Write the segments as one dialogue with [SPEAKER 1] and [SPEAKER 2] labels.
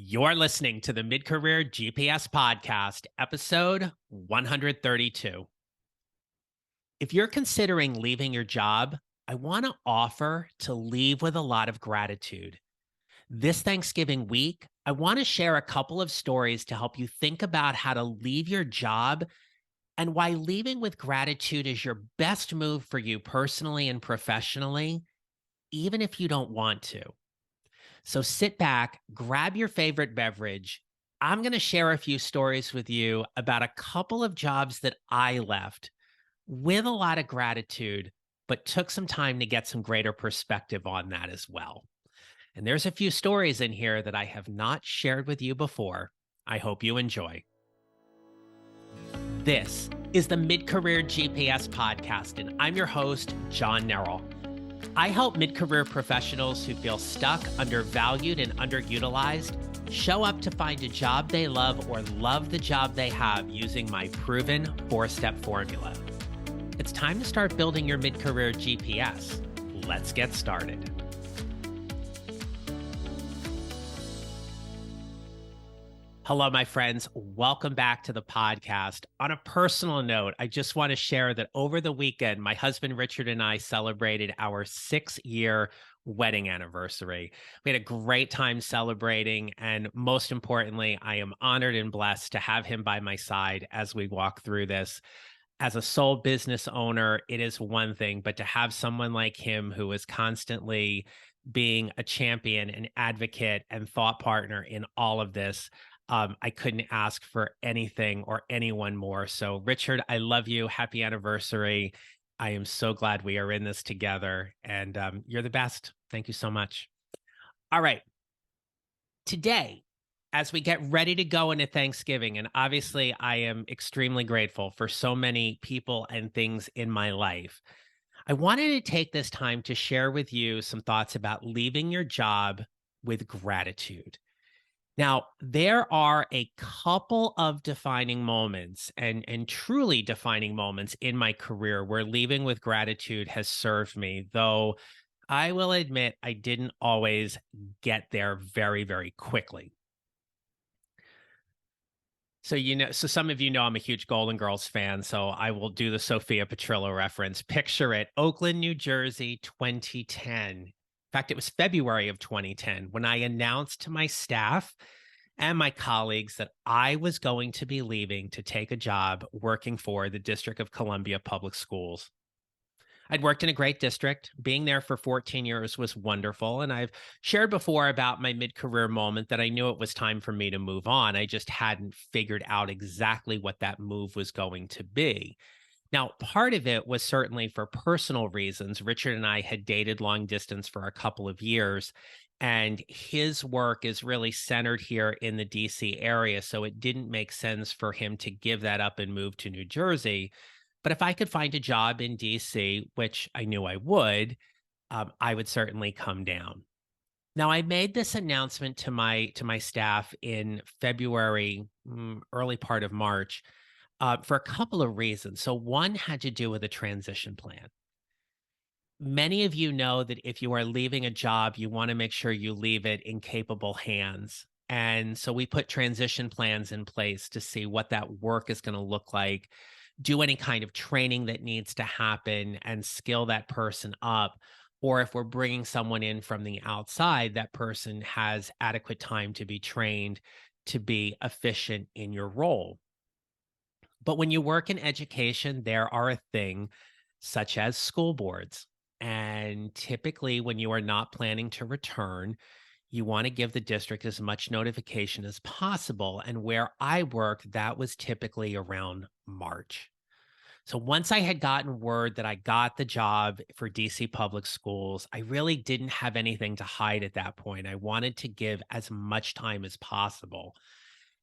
[SPEAKER 1] You're listening to the Mid-Career GPS Podcast, episode 132. If you're considering leaving your job, I want to offer to leave with a lot of gratitude. This Thanksgiving week, I want to share a couple of stories to help you think about how to leave your job and why leaving with gratitude is your best move for you personally and professionally, even if you don't want to. So sit back, grab your favorite beverage. I'm going to share a few stories with you about a couple of jobs that I left with a lot of gratitude, but took some time to get some greater perspective on that as well. And there's a few stories in here that I have not shared with you before. I hope you enjoy. This is the Mid-Career GPS Podcast, and I'm your host, John Nerrell. I help mid-career professionals who feel stuck, undervalued, and underutilized show up to find a job they love or love the job they have using my proven four-step formula. It's time to start building your mid-career GPS. Let's get started. Hello, my friends. Welcome back to the podcast. On a personal note, I just want to share that over the weekend, my husband Richard and I celebrated our 6-year wedding anniversary. We had a great time celebrating, and most importantly, I am honored and blessed to have him by my side as we walk through this. As a sole business owner, it is one thing, but to have someone like him who is constantly being a champion, an advocate, and thought partner in all of this, I couldn't ask for anything or anyone more. So, Richard, I love you. Happy anniversary. I am so glad we are in this together, and you're the best. Thank you so much. All right. Today, as we get ready to go into Thanksgiving, and obviously I am extremely grateful for so many people and things in my life, I wanted to take this time to share with you some thoughts about leaving your job with gratitude. Now, there are a couple of defining moments and truly defining moments in my career where leaving with gratitude has served me, though I will admit I didn't always get there very, very quickly. So some of you know I'm a huge Golden Girls fan, so I will do the Sophia Petrillo reference. Picture it, Oakland, New Jersey, 2010. In fact, it was February of 2010 when I announced to my staff and my colleagues that I was going to be leaving to take a job working for the District of Columbia Public Schools. I'd worked in a great district. Being there for 14 years was wonderful. And I've shared before about my mid-career moment that I knew it was time for me to move on. I just hadn't figured out exactly what that move was going to be. Now, part of it was certainly for personal reasons. Richard and I had dated long distance for a couple of years, and his work is really centered here in the DC area. So it didn't make sense for him to give that up and move to New Jersey. But if I could find a job in DC, which I knew I would certainly come down. Now, I made this announcement to my staff in February, early part of March, for a couple of reasons. So one had to do with a transition plan. Many of you know that if you are leaving a job, you want to make sure you leave it in capable hands. And so we put transition plans in place to see what that work is going to look like, do any kind of training that needs to happen and skill that person up. Or if we're bringing someone in from the outside, that person has adequate time to be trained to be efficient in your role. But when you work in education, there are a thing such as school boards. And typically, when you are not planning to return, you want to give the district as much notification as possible. And where I worked, that was typically around March. So once I had gotten word that I got the job for DC Public Schools, I really didn't have anything to hide at that point. I wanted to give as much time as possible.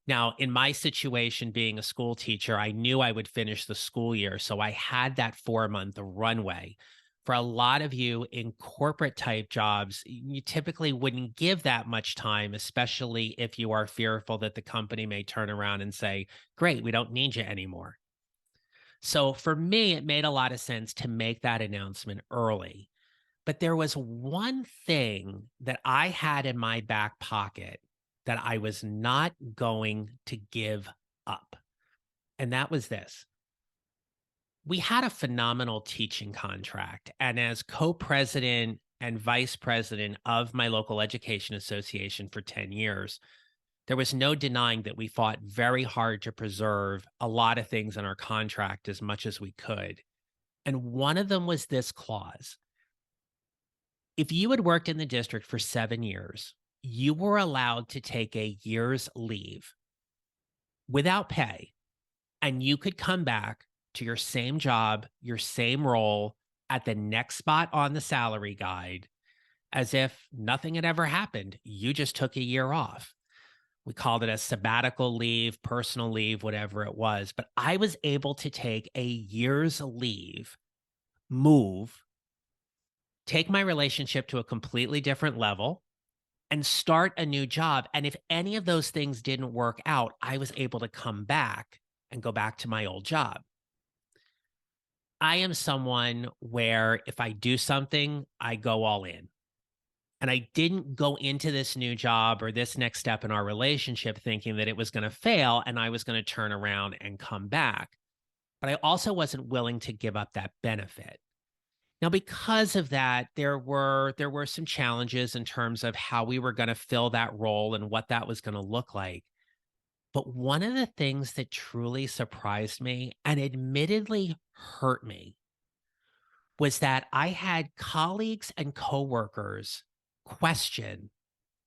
[SPEAKER 1] Now, in my situation, being a school teacher, I knew I would finish the school year. So I had that 4-month runway. For a lot of you in corporate type jobs, you typically wouldn't give that much time, especially if you are fearful that the company may turn around and say, great, we don't need you anymore. So for me, it made a lot of sense to make that announcement early. But there was one thing that I had in my back pocket that I was not going to give up. And that was this: we had a phenomenal teaching contract. And as co president and vice president of my local education association for 10 years, there was no denying that we fought very hard to preserve a lot of things in our contract as much as we could. And one of them was this clause: if you had worked in the district for 7 years, you were allowed to take a year's leave without pay, and you could come back to your same job, your same role at the next spot on the salary guide as if nothing had ever happened. You just took a year off. We called it a sabbatical leave, personal leave, whatever it was. But I was able to take a year's leave, move, take my relationship to a completely different level, and start a new job. And if any of those things didn't work out, I was able to come back and go back to my old job. I am someone where if I do something, I go all in. And I didn't go into this new job or this next step in our relationship thinking that it was going to fail and I was going to turn around and come back. But I also wasn't willing to give up that benefit. Now, because of that, there were some challenges in terms of how we were going to fill that role and what that was going to look like. But one of the things that truly surprised me and admittedly hurt me was that I had colleagues and coworkers question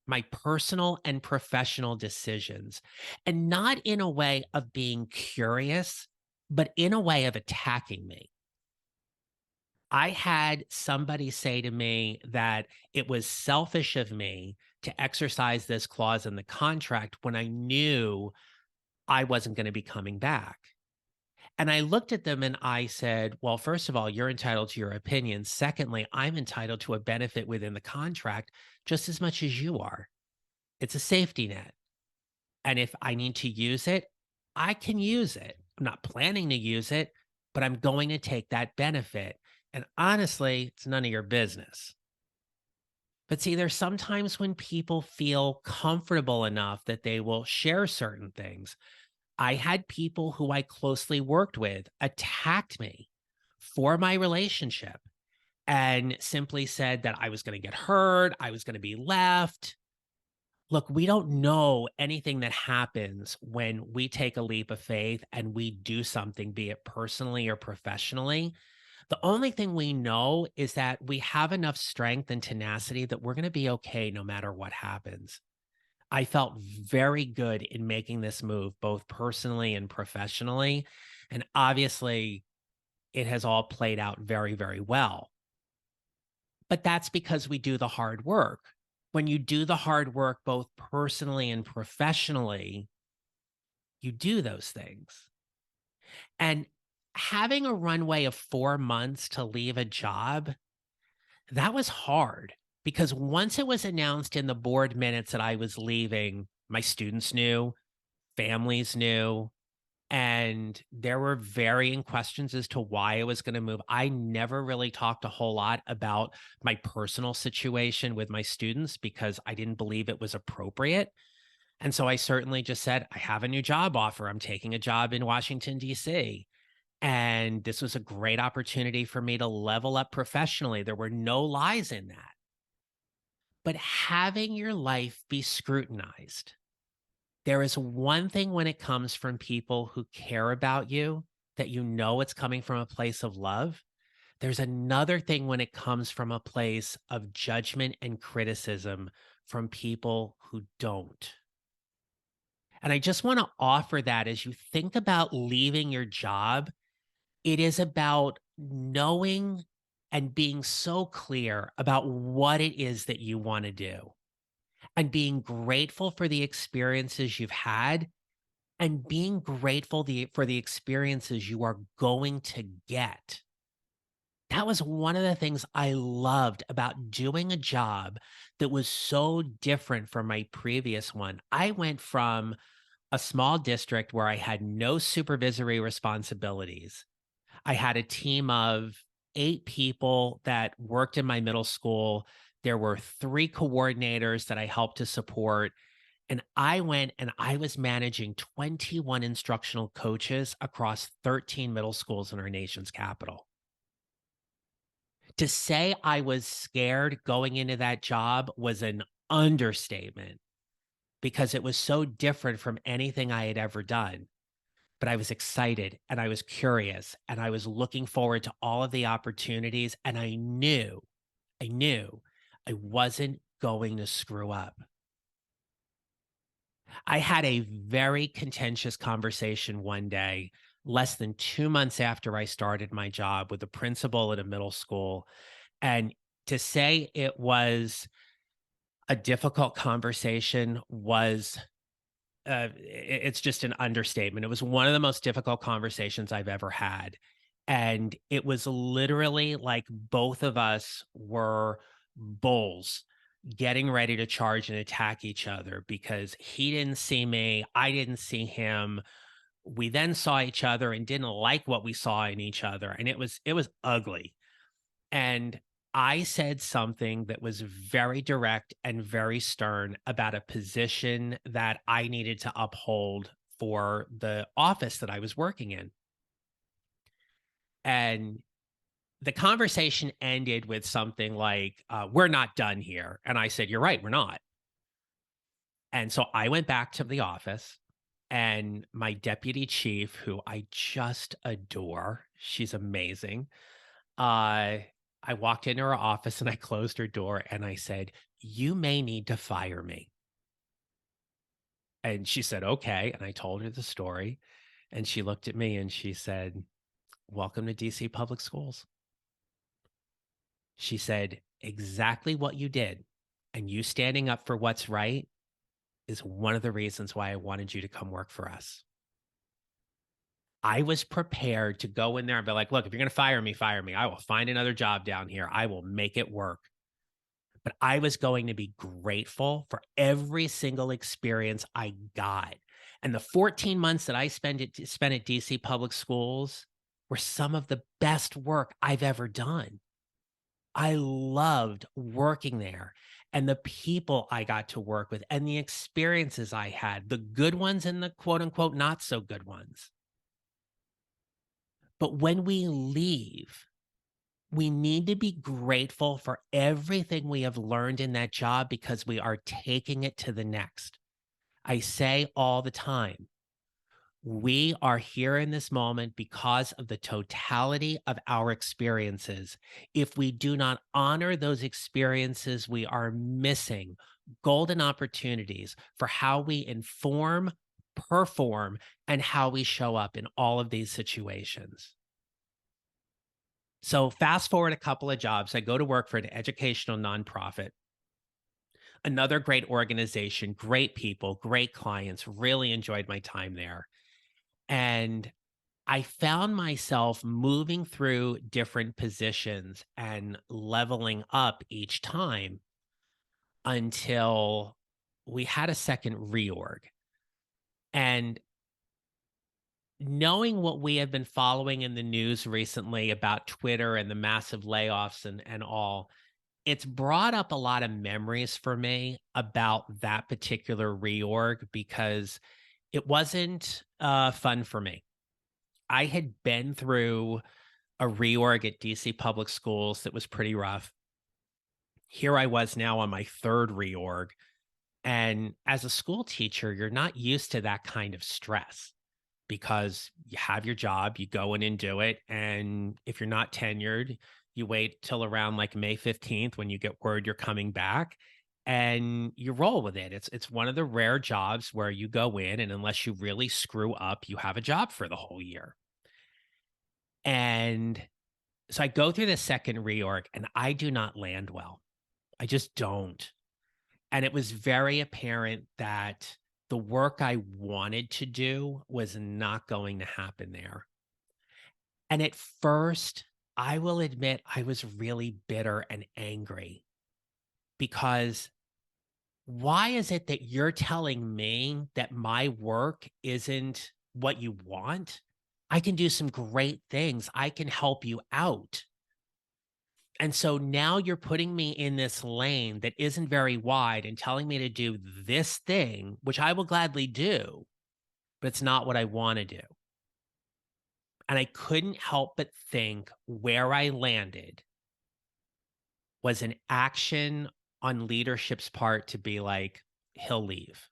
[SPEAKER 1] my personal and professional decisions, and not in a way of being curious, but in a way of attacking me. I had somebody say to me that it was selfish of me to exercise this clause in the contract when I knew I wasn't going to be coming back. And I looked at them and I said, well, first of all, you're entitled to your opinion. Secondly, I'm entitled to a benefit within the contract just as much as you are. It's a safety net. And if I need to use it, I can use it. I'm not planning to use it, but I'm going to take that benefit. And honestly, it's none of your business. But see, there's sometimes when people feel comfortable enough that they will share certain things. I had people who I closely worked with attacked me for my relationship and simply said that I was going to get hurt, I was going to be left. Look, we don't know anything that happens when we take a leap of faith and we do something, be it personally or professionally. The only thing we know is that we have enough strength and tenacity that we're going to be okay no matter what happens. I felt very good in making this move, both personally and professionally. And obviously, it has all played out very, very well. But that's because we do the hard work. When you do the hard work, both personally and professionally, you do those things. And having a runway of 4 months to leave a job, that was hard because once it was announced in the board minutes that I was leaving, my students knew, families knew, and there were varying questions as to why I was going to move. I never really talked a whole lot about my personal situation with my students because I didn't believe it was appropriate. And so I certainly just said, I have a new job offer. I'm taking a job in Washington, D.C. And this was a great opportunity for me to level up professionally. There were no lies in that. But having your life be scrutinized, there is one thing when it comes from people who care about you, that you know it's coming from a place of love. There's another thing when it comes from a place of judgment and criticism from people who don't. And I just want to offer that as you think about leaving your job, it is about knowing and being so clear about what it is that you want to do and being grateful for the experiences you've had and being grateful for the experiences you are going to get. That was one of the things I loved about doing a job that was so different from my previous one. I went from a small district where I had no supervisory responsibilities. I had a team of 8 people that worked in my middle school. There were 3 coordinators that I helped to support. And I went and I was managing 21 instructional coaches across 13 middle schools in our nation's capital. To say I was scared going into that job was an understatement because it was so different from anything I had ever done. But I was excited and I was curious and I was looking forward to all of the opportunities. And I knew I wasn't going to screw up. I had a very contentious conversation one day, less than 2 months after I started my job with the principal at a middle school. And to say it was a difficult conversation was it's just an understatement. It was one of the most difficult conversations I've ever had. And it was literally like both of us were bulls getting ready to charge and attack each other because he didn't see me, I didn't see him. We then saw each other and didn't like what we saw in each other, and it was ugly. And I said something that was very direct and very stern about a position that I needed to uphold for the office that I was working in. And the conversation ended with something like, we're not done here. And I said, you're right, we're not. And so I went back to the office, and my deputy chief, who I just adore, she's amazing. Uh, I walked into her office and I closed her door and I said, "You may need to fire me." And she said, "Okay." And I told her the story. And she looked at me and she said, "Welcome to DC Public Schools." She said, "Exactly what you did and you standing up for what's right is one of the reasons why I wanted you to come work for us." I was prepared to go in there and be like, "Look, if you're going to fire me, fire me. I will find another job down here. I will make it work." But I was going to be grateful for every single experience I got. And the 14 months that I spent at DC Public Schools were some of the best work I've ever done. I loved working there and the people I got to work with and the experiences I had, the good ones and the quote unquote not so good ones. But when we leave, we need to be grateful for everything we have learned in that job because we are taking it to the next. I say all the time, we are here in this moment because of the totality of our experiences. If we do not honor those experiences, we are missing golden opportunities for how we inform, perform, and how we show up in all of these situations. So fast forward a couple of jobs. I go to work for an educational nonprofit, another great organization, great people, great clients, really enjoyed my time there. And I found myself moving through different positions and leveling up each time until we had a second reorg. And knowing what we have been following in the news recently about Twitter and the massive layoffs and all, it's brought up a lot of memories for me about that particular reorg because it wasn't fun for me. I had been through a reorg at DC Public Schools that was pretty rough. Here I was now on my third reorg. And as a school teacher, you're not used to that kind of stress because you have your job, you go in and do it. And if you're not tenured, you wait till around like May 15th when you get word you're coming back and you roll with it. It's one of the rare jobs where you go in and unless you really screw up, you have a job for the whole year. And so I go through the second reorg and I do not land well. I just don't. And it was very apparent that the work I wanted to do was not going to happen there. And at first, I will admit I was really bitter and angry because why is it that you're telling me that my work isn't what you want? I can do some great things. I can help you out. And so now you're putting me in this lane that isn't very wide and telling me to do this thing, which I will gladly do, but it's not what I want to do. And I couldn't help but think where I landed was an action on leadership's part to be like, he'll leave.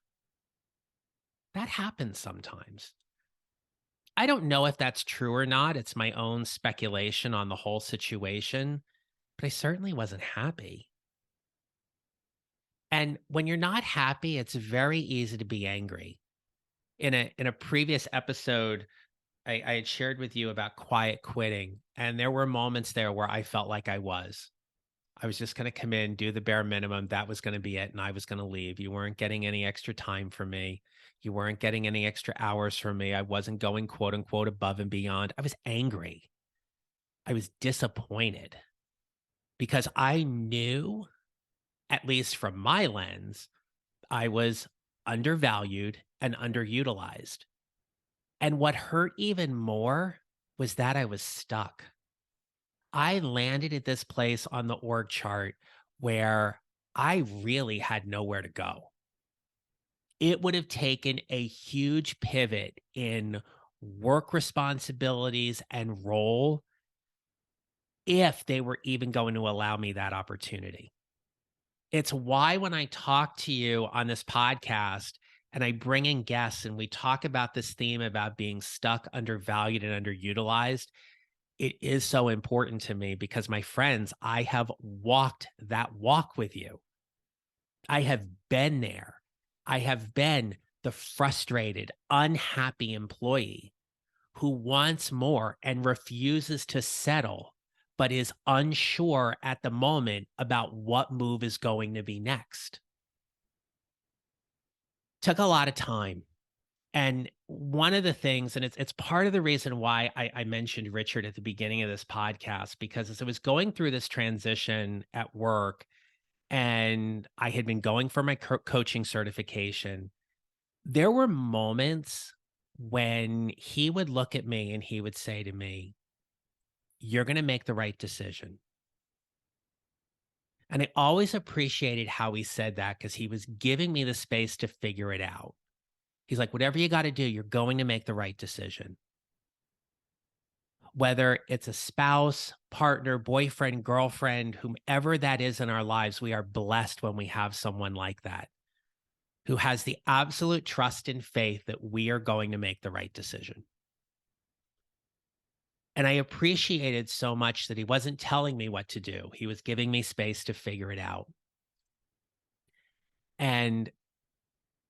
[SPEAKER 1] That happens sometimes. I don't know if that's true or not. It's my own speculation on the whole situation, but I certainly wasn't happy. And when you're not happy, it's very easy to be angry. In a previous episode, I had shared with you about quiet quitting, and there were moments there where I felt like I was. I was just going to come in, do the bare minimum. That was going to be it. And I was going to leave. You weren't getting any extra time from me. You weren't getting any extra hours from me. I wasn't going quote unquote above and beyond. I was angry. I was disappointed because I knew, at least from my lens, I was undervalued and underutilized. And what hurt even more was that I was stuck. I landed at this place on the org chart where I really had nowhere to go. It would have taken a huge pivot in work responsibilities and role if they were even going to allow me that opportunity. It's why when I talk to you on this podcast and I bring in guests and we talk about this theme about being stuck, undervalued, and underutilized, it is so important to me because, my friends, I have walked that walk with you. I have been there. I have been the frustrated, unhappy employee who wants more and refuses to settle, but is unsure at the moment about what move is going to be next. Took a lot of time. And one of the things, and it's part of the reason why I mentioned Richard at the beginning of this podcast, because as I was going through this transition at work and I had been going for my coaching certification, there were moments when he would look at me and he would say to me, "You're going to make the right decision." And I always appreciated how he said that because he was giving me the space to figure it out. He's like, "Whatever you got to do, you're going to make the right decision." Whether it's a spouse, partner, boyfriend, girlfriend, whomever that is in our lives, we are blessed when we have someone like that who has the absolute trust and faith that we are going to make the right decision. And I appreciated so much that he wasn't telling me what to do. He was giving me space to figure it out. And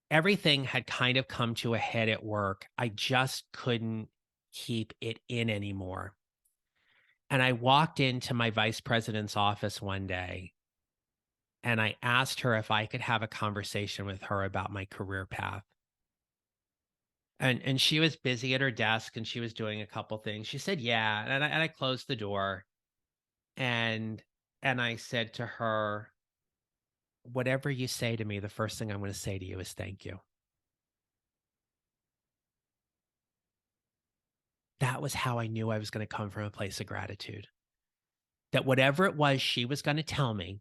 [SPEAKER 1] everything had kind of come to a head at work. I just couldn't keep it in anymore. And I walked into my vice president's office one day and I asked her if I could have a conversation with her about my career path. And she was busy at her desk and she was doing a couple things. She said, "Yeah." And I closed the door and I said to her, "Whatever you say to me, the first thing I'm going to say to you is thank you." That was how I knew I was going to come from a place of gratitude. That whatever it was she was going to tell me,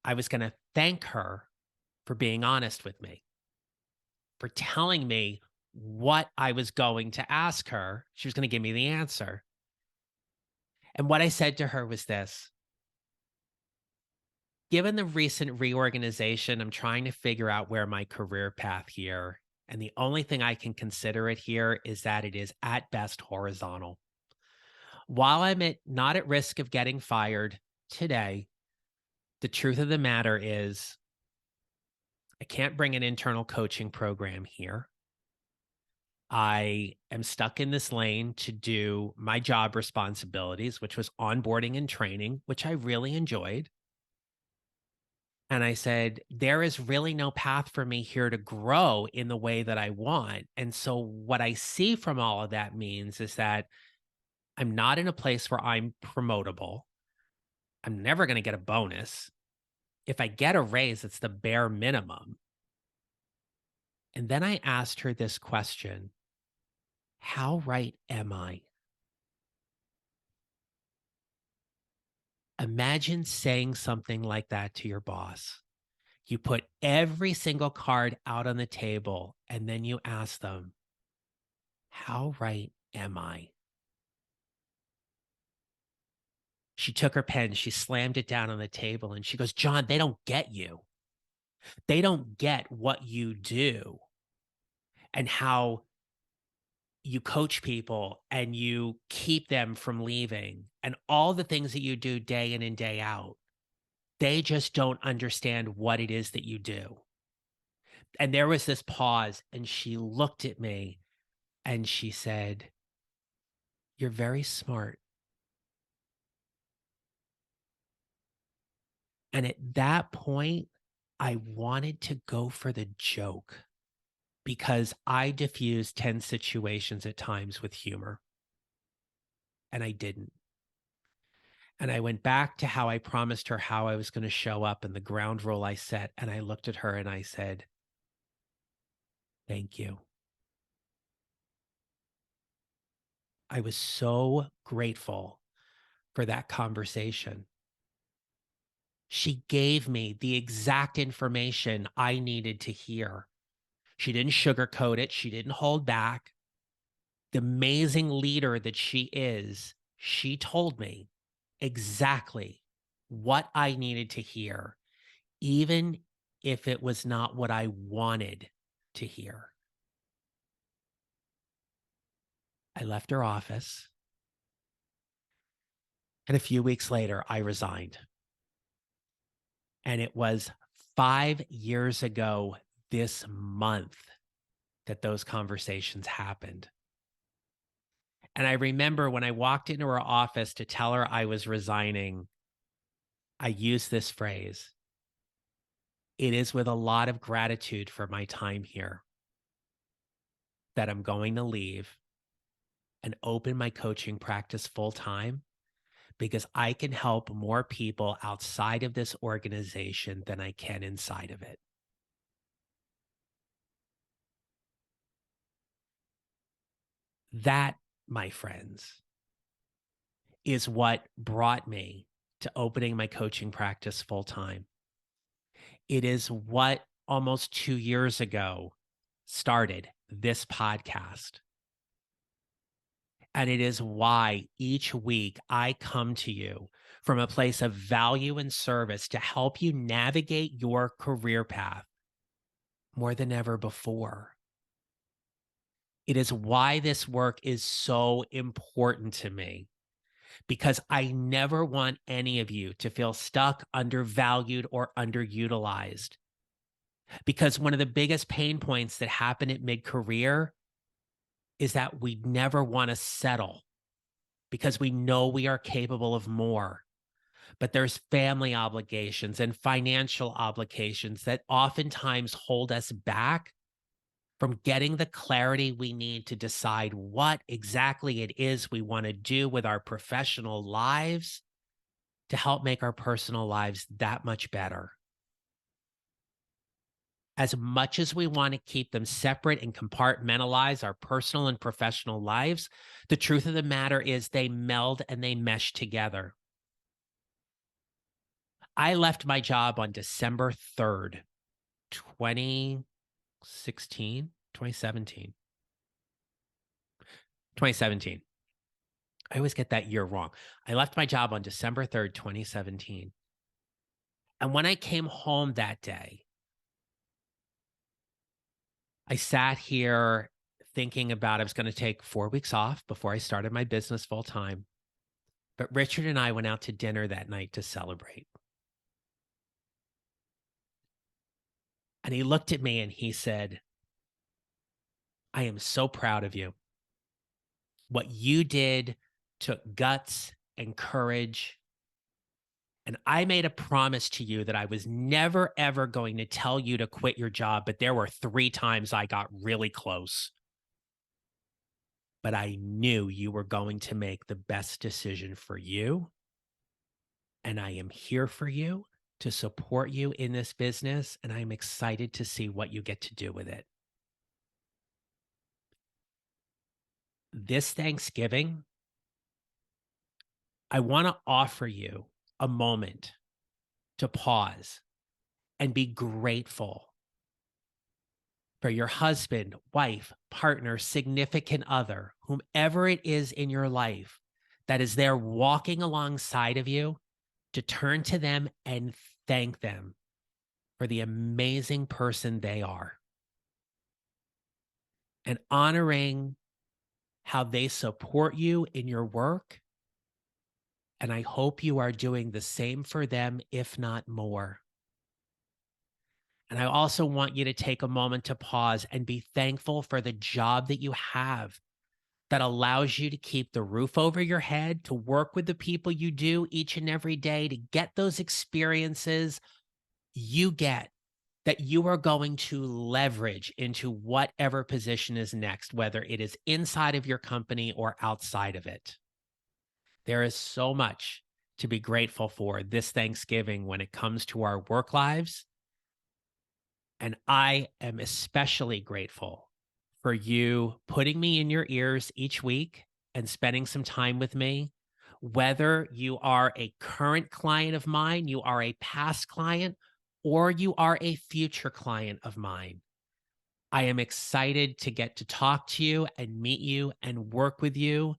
[SPEAKER 1] I was going to thank her for being honest with me, for telling me what I was going to ask her. She was going to give me the answer. And what I said to her was this: given the recent reorganization, I'm trying to figure out where my career path here. And the only thing I can consider it here is that it is at best horizontal. While not at risk of getting fired today, the truth of the matter is I can't bring an internal coaching program here. I am stuck in this lane to do my job responsibilities, which was onboarding and training, which I really enjoyed. And I said, there is really no path for me here to grow in the way that I want. And so, what I see from all of that means is that I'm not in a place where I'm promotable. I'm never going to get a bonus. If I get a raise, it's the bare minimum. And then I asked her this question: how right am I? Imagine saying something like that to your boss. You put every single card out on the table and then you ask them, how right am I? She took her pen, she slammed it down on the table, and she goes, John, they don't get you. They don't get what you do and how you coach people and you keep them from leaving and all the things that you do day in and day out. They just don't understand what it is that you do. And there was this pause, and she looked at me and she said, you're very smart. And at that point, I wanted to go for the joke because I diffuse tense situations at times with humor, and I didn't. And I went back to how I promised her how I was going to show up and the ground rule I set. And I looked at her and I said, thank you. I was so grateful for that conversation. She gave me the exact information I needed to hear. She didn't sugarcoat it. She didn't hold back. The amazing leader that she is, she told me exactly what I needed to hear, even if it was not what I wanted to hear. I left her office, and a few weeks later, I resigned. And it was 5 years ago this month that those conversations happened. And I remember when I walked into her office to tell her I was resigning, I used this phrase. It is with a lot of gratitude for my time here that I'm going to leave and open my coaching practice full time because I can help more people outside of this organization than I can inside of it. That, my friends, is what brought me to opening my coaching practice full time. It is what almost 2 years ago started this podcast. And it is why each week I come to you from a place of value and service to help you navigate your career path more than ever before. It is why this work is so important to me, because I never want any of you to feel stuck, undervalued, or underutilized. Because one of the biggest pain points that happen at mid-career is that we never want to settle because we know we are capable of more. But there's family obligations and financial obligations that oftentimes hold us back from getting the clarity we need to decide what exactly it is we want to do with our professional lives to help make our personal lives that much better. As much as we want to keep them separate and compartmentalize our personal and professional lives, the truth of the matter is they meld and they mesh together. I left my job on December 3rd, 2016, 2017. 2017. I always get that year wrong. I left my job on December 3rd, 2017. And when I came home that day, I sat here thinking about I was going to take 4 weeks off before I started my business full time. But Richard and I went out to dinner that night to celebrate. And he looked at me and he said, I am so proud of you. What you did took guts and courage. And I made a promise to you that I was never, ever going to tell you to quit your job. But there were 3 times I got really close. But I knew you were going to make the best decision for you. And I am here for you to support you in this business. And I'm excited to see what you get to do with it. This Thanksgiving, I want to offer you a moment to pause and be grateful for your husband, wife, partner, significant other, whomever it is in your life that is there walking alongside of you, to turn to them and thank them for the amazing person they are, and honoring how they support you in your work. And I hope you are doing the same for them, if not more. And I also want you to take a moment to pause and be thankful for the job that you have that allows you to keep the roof over your head, to work with the people you do each and every day, to get those experiences you get that you are going to leverage into whatever position is next, whether it is inside of your company or outside of it. There is so much to be grateful for this Thanksgiving when it comes to our work lives. And I am especially grateful for you putting me in your ears each week and spending some time with me. Whether you are a current client of mine, you are a past client, or you are a future client of mine, I am excited to get to talk to you and meet you and work with you,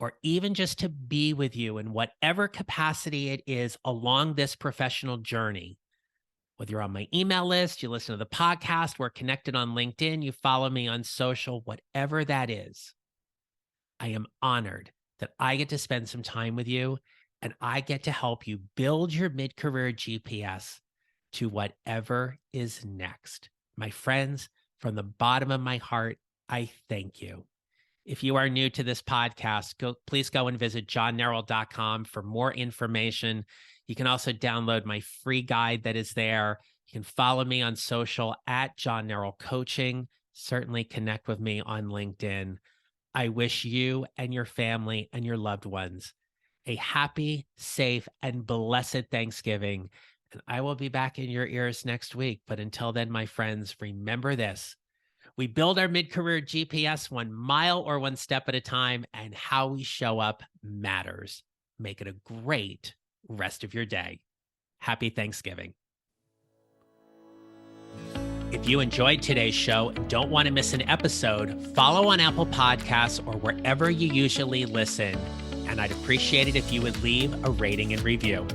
[SPEAKER 1] or even just to be with you in whatever capacity it is along this professional journey. Whether you're on my email list, you listen to the podcast, we're connected on LinkedIn, you follow me on social, whatever that is, I am honored that I get to spend some time with you, and I get to help you build your mid-career GPS to whatever is next. My friends, from the bottom of my heart, I thank you. If you are new to this podcast, please go and visit johnnerrell.com for more information. You can also download my free guide that is there. You can follow me on social at John Nerrell Coaching. Certainly connect with me on LinkedIn. I wish you and your family and your loved ones a happy, safe, and blessed Thanksgiving. And I will be back in your ears next week. But until then, my friends, remember this. We build our mid-career GPS 1 mile or 1 step at a time, and how we show up matters. Make it a great rest of your day. Happy Thanksgiving. If you enjoyed today's show and don't want to miss an episode, follow on Apple Podcasts or wherever you usually listen. And I'd appreciate it if you would leave a rating and review.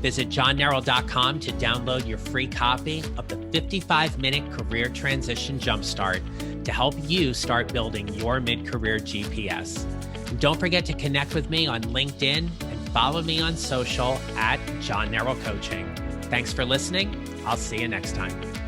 [SPEAKER 1] Visit johnnerrell.com to download your free copy of the 55-minute career transition jumpstart to help you start building your mid-career GPS. And don't forget to connect with me on LinkedIn and follow me on social at John Nerrell Coaching. Thanks for listening. I'll see you next time.